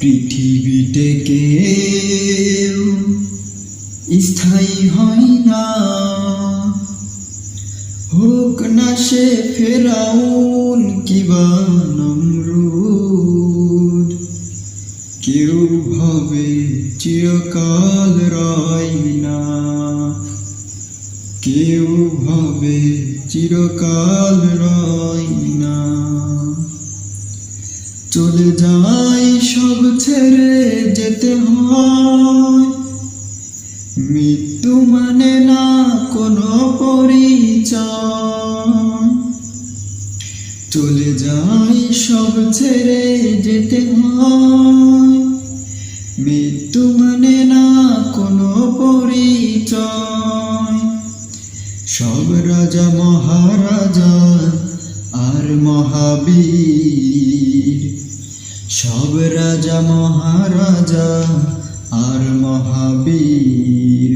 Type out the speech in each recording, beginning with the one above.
পৃথিবীতে কেউ স্থায়ী হয় না, হোক না সে ফেরাউন কিবা নমরুদ। কেউ ভাবে চিরকাল রয় না, কেউ ভাবে চিরকাল রয় না। চলে যায় সব ছেড়ে যেতে হয়, মৃত্যু মানে না কোনো পরিচয়। চলে যায় সব ছেড়ে যেতে হয়, মৃত্যু মানে না কোনো পরিচয়। সব রাজা মহারাজা আর মহাবীর, সব রাজা মহারাজা আর মহাবীর,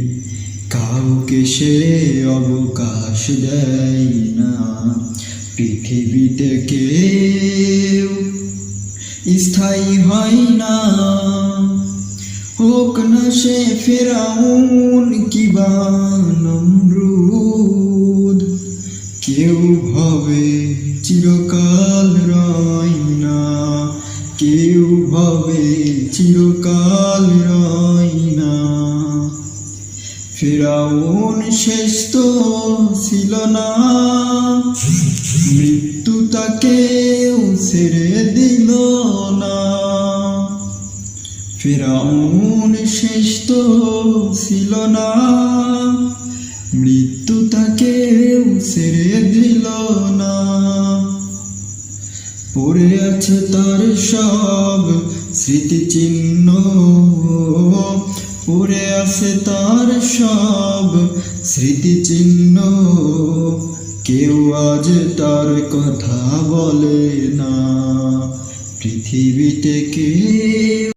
কাউকে সে অবকাশ দেয় না। পৃথিবীতে কেউ স্থায়ী হয় না, হোক না সে ফেরাউন কিবা নমরুদ। কেউ ভাবে চিরকাল রয় না, কেউ ভাবে চিরকাল রয় না। ফেরাউন শেষ তো ছিল না, মৃত্যু তাকেও ছেড়ে দিল না। ফেরাউন শেষ তো ছিল না, মৃত্যু তাকেও ছেড়ে দিল না। পড়ে আছে তার সব স্মৃতিচিহ্ন, পড়ে আছে তার সব স্মৃতিচিহ্ন। কেউ আজ তার কথা বলে না, পৃথিবীতে কেউ